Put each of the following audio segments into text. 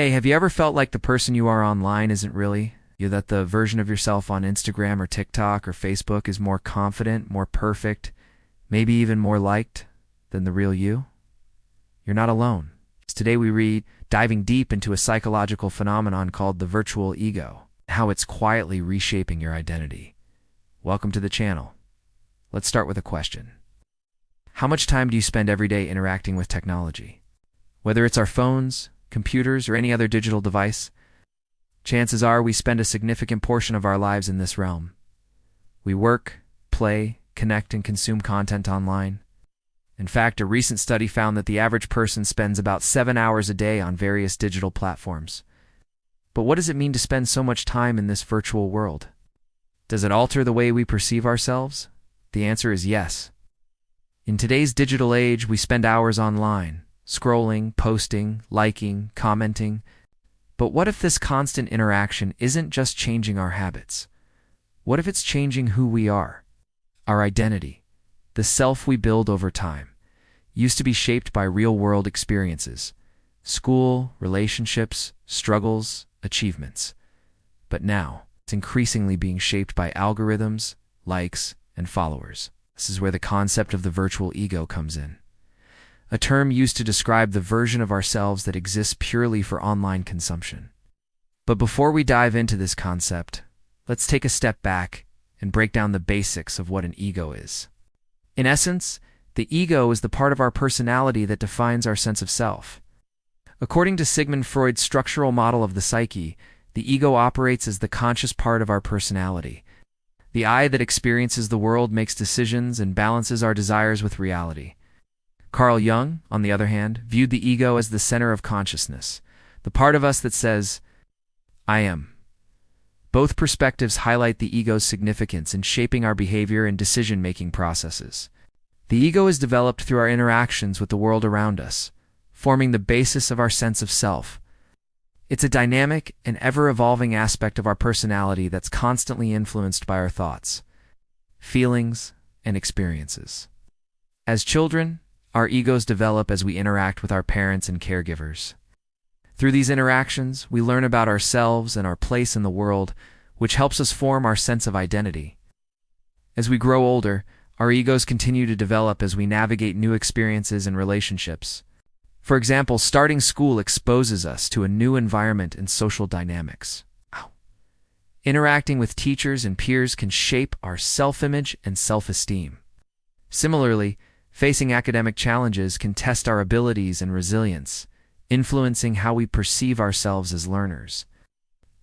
Hey, have you ever felt like the person you are online isn't really you, that the version of yourself on Instagram or TikTok or Facebook is more confident, more perfect, maybe even more liked than the real you? You're not alone. Today we read diving deep into a psychological phenomenon called the virtual ego, how it's quietly reshaping your identity. Welcome to the channel. Let's start with a question. How much time do you spend every day interacting with technology? Whether it's our phones, computers, or any other digital device, chances are we spend a significant portion of our lives in this realm. We work, play, connect, and consume content online. In fact, a recent study found that the average person spends about 7 hours a day on various digital platforms. But what does it mean to spend so much time in this virtual world? Does it alter the way we perceive ourselves? The answer is yes. In today's digital age, we spend hours online, scrolling, posting, liking, commenting. But what if this constant interaction isn't just changing our habits? What if it's changing who we are? Our identity, the self we build over time, used to be shaped by real-world experiences, school, relationships, struggles, achievements. But now, it's increasingly being shaped by algorithms, likes, and followers. This is where the concept of the virtual ego comes in, a term used to describe the version of ourselves that exists purely for online consumption. But before we dive into this concept, let's take a step back and break down the basics of what an ego is. In essence, the ego is the part of our personality that defines our sense of self. According to Sigmund Freud's structural model of the psyche, the ego operates as the conscious part of our personality. The I that experiences the world, makes decisions, and balances our desires with reality. Carl Jung, on the other hand, viewed the ego as the center of consciousness, the part of us that says, I am. Both perspectives highlight the ego's significance in shaping our behavior and decision-making processes. The ego is developed through our interactions with the world around us, forming the basis of our sense of self. It's a dynamic and ever-evolving aspect of our personality that's constantly influenced by our thoughts, feelings, and experiences. As children, our egos develop as we interact with our parents and caregivers. Through these interactions, we learn about ourselves and our place in the world, which helps us form our sense of identity. As we grow older, our egos continue to develop as we navigate new experiences and relationships. For example, starting school exposes us to a new environment and social dynamics. Interacting with teachers and peers can shape our self-image and self-esteem. Similarly, facing academic challenges can test our abilities and resilience, influencing how we perceive ourselves as learners.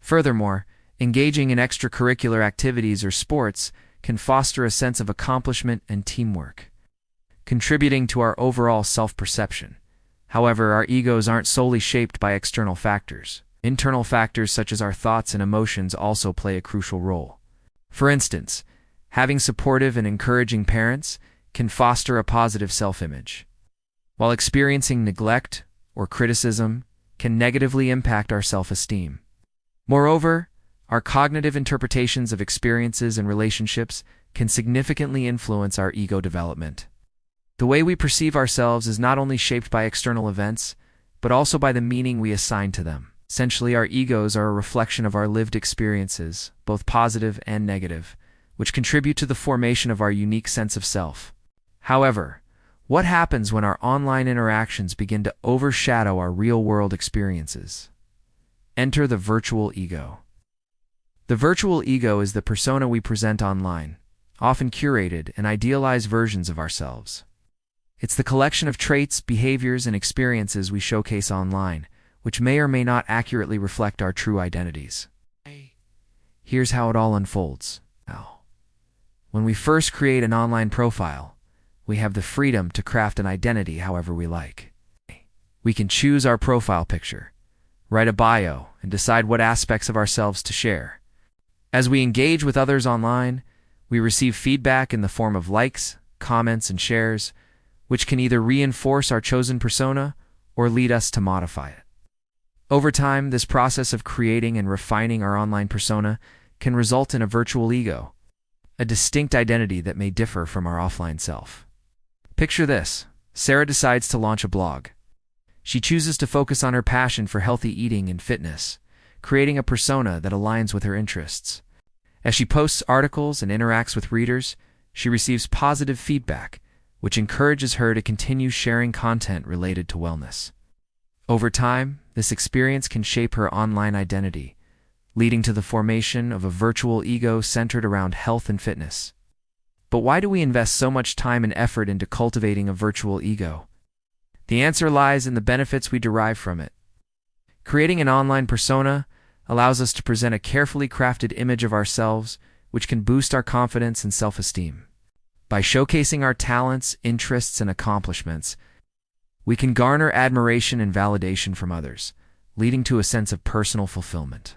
Furthermore, engaging in extracurricular activities or sports can foster a sense of accomplishment and teamwork, contributing to our overall self-perception. However, our egos aren't solely shaped by external factors. Internal factors such as our thoughts and emotions also play a crucial role. For instance, having supportive and encouraging parents can foster a positive self-image, while experiencing neglect or criticism can negatively impact our self-esteem. Moreover, our cognitive interpretations of experiences and relationships can significantly influence our ego development. The way we perceive ourselves is not only shaped by external events, but also by the meaning we assign to them. Essentially, our egos are a reflection of our lived experiences, both positive and negative, which contribute to the formation of our unique sense of self. However, what happens when our online interactions begin to overshadow our real-world experiences? Enter the virtual ego. The virtual ego is the persona we present online, often curated and idealized versions of ourselves. It's the collection of traits, behaviors, and experiences we showcase online, which may or may not accurately reflect our true identities. Here's how it all unfolds. When we first create an online profile, we have the freedom to craft an identity however we like. We can choose our profile picture, write a bio, and decide what aspects of ourselves to share. As we engage with others online, we receive feedback in the form of likes, comments, and shares, which can either reinforce our chosen persona or lead us to modify it. Over time, this process of creating and refining our online persona can result in a virtual ego, a distinct identity that may differ from our offline self. Picture this. Sarah decides to launch a blog. She chooses to focus on her passion for healthy eating and fitness, creating a persona that aligns with her interests. As she posts articles and interacts with readers, she receives positive feedback, which encourages her to continue sharing content related to wellness. Over time, this experience can shape her online identity, leading to the formation of a virtual ego centered around health and fitness. But why do we invest so much time and effort into cultivating a virtual ego? The answer lies in the benefits we derive from it. Creating an online persona allows us to present a carefully crafted image of ourselves, which can boost our confidence and self-esteem. By showcasing our talents, interests, and accomplishments, we can garner admiration and validation from others, leading to a sense of personal fulfillment.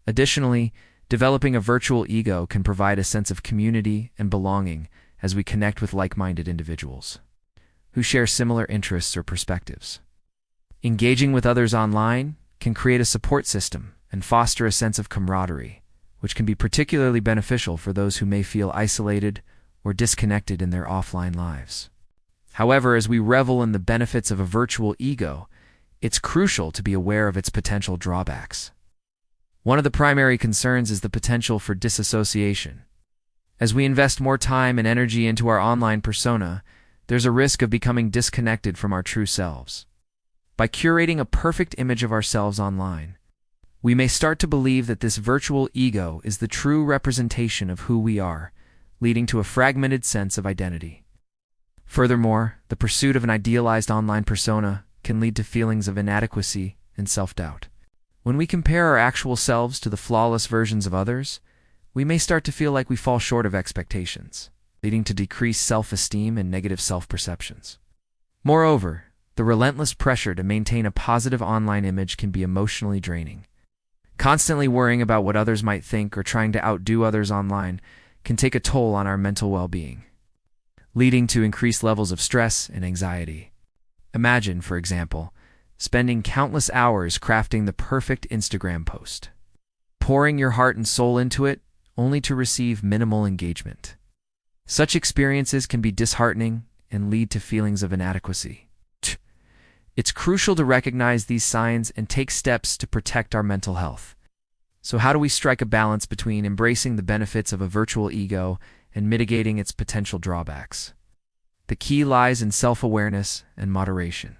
Additionally, developing a virtual ego can provide a sense of community and belonging as we connect with like-minded individuals who share similar interests or perspectives. Engaging with others online can create a support system and foster a sense of camaraderie, which can be particularly beneficial for those who may feel isolated or disconnected in their offline lives. However, as we revel in the benefits of a virtual ego, it's crucial to be aware of its potential drawbacks. One of the primary concerns is the potential for disassociation. As we invest more time and energy into our online persona, there's a risk of becoming disconnected from our true selves. By curating a perfect image of ourselves online, we may start to believe that this virtual ego is the true representation of who we are, leading to a fragmented sense of identity. Furthermore, the pursuit of an idealized online persona can lead to feelings of inadequacy and self-doubt. When we compare our actual selves to the flawless versions of others, we may start to feel like we fall short of expectations, leading to decreased self-esteem and negative self-perceptions. Moreover, the relentless pressure to maintain a positive online image can be emotionally draining. Constantly worrying about what others might think or trying to outdo others online can take a toll on our mental well-being, leading to increased levels of stress and anxiety. Imagine, for example, spending countless hours crafting the perfect Instagram post, pouring your heart and soul into it, only to receive minimal engagement. Such experiences can be disheartening and lead to feelings of inadequacy. It's crucial to recognize these signs and take steps to protect our mental health. So how do we strike a balance between embracing the benefits of a virtual ego and mitigating its potential drawbacks? The key lies in self-awareness and moderation.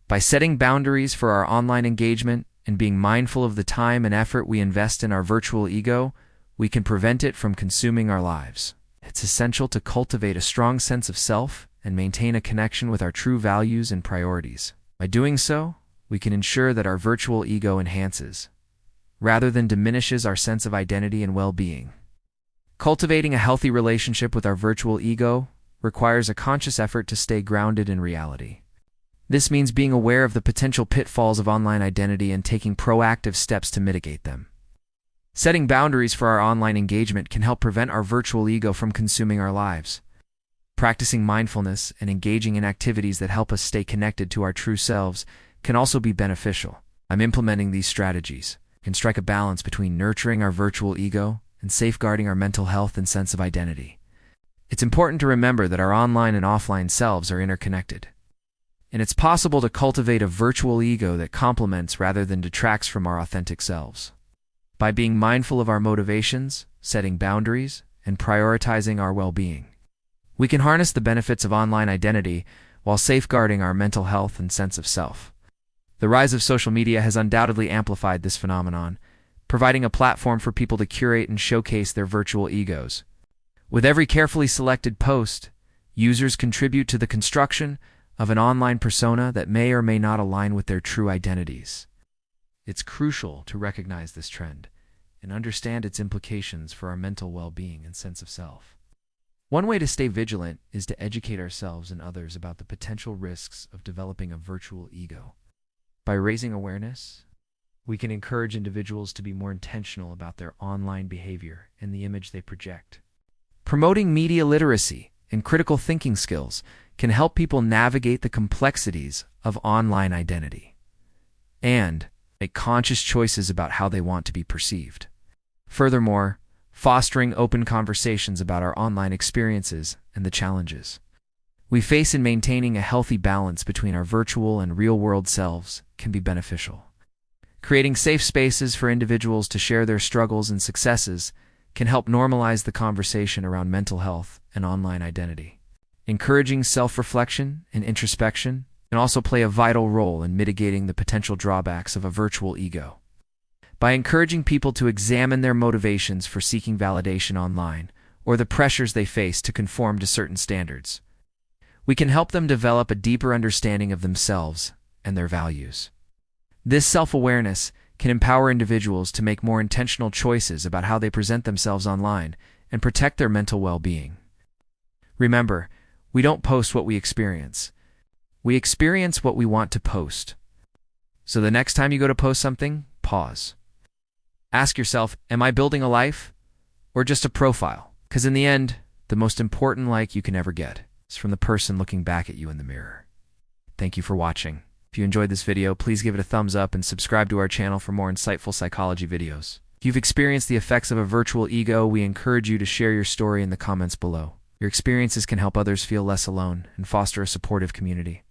By setting boundaries for our online engagement and being mindful of the time and effort we invest in our virtual ego, we can prevent it from consuming our lives. It's essential to cultivate a strong sense of self and maintain a connection with our true values and priorities. By doing so, we can ensure that our virtual ego enhances, rather than diminishes, our sense of identity and well-being. Cultivating a healthy relationship with our virtual ego requires a conscious effort to stay grounded in reality. This means being aware of the potential pitfalls of online identity and taking proactive steps to mitigate them. Setting boundaries for our online engagement can help prevent our virtual ego from consuming our lives. Practicing mindfulness and engaging in activities that help us stay connected to our true selves can also be beneficial. I'm implementing these strategies. Can strike a balance between nurturing our virtual ego and safeguarding our mental health and sense of identity. It's important to remember that our online and offline selves are interconnected, and it's possible to cultivate a virtual ego that complements rather than detracts from our authentic selves. By being mindful of our motivations, setting boundaries, and prioritizing our well-being, we can harness the benefits of online identity while safeguarding our mental health and sense of self. The rise of social media has undoubtedly amplified this phenomenon, providing a platform for people to curate and showcase their virtual egos. With every carefully selected post, users contribute to the construction of an online persona that may or may not align with their true identities. It's crucial to recognize this trend and understand its implications for our mental well-being and sense of self. One way to stay vigilant is to educate ourselves and others about the potential risks of developing a virtual ego. By raising awareness, we can encourage individuals to be more intentional about their online behavior and the image they project. Promoting media literacy and critical thinking skills can help people navigate the complexities of online identity and make conscious choices about how they want to be perceived. Furthermore, fostering open conversations about our online experiences and the challenges we face in maintaining a healthy balance between our virtual and real-world selves can be beneficial. Creating safe spaces for individuals to share their struggles and successes can help normalize the conversation around mental health and online identity. Encouraging self-reflection and introspection can also play a vital role in mitigating the potential drawbacks of a virtual ego. By encouraging people to examine their motivations for seeking validation online, or the pressures they face to conform to certain standards, we can help them develop a deeper understanding of themselves and their values. This self-awareness can empower individuals to make more intentional choices about how they present themselves online and protect their mental well-being. Remember, we don't post what we experience. We experience what we want to post. So the next time you go to post something, pause. Ask yourself, am I building a life or just a profile? Because in the end, the most important like you can ever get is from the person looking back at you in the mirror. Thank you for watching. If you enjoyed this video, please give it a thumbs up and subscribe to our channel for more insightful psychology videos. If you've experienced the effects of a virtual ego, we encourage you to share your story in the comments below. Your experiences can help others feel less alone and foster a supportive community.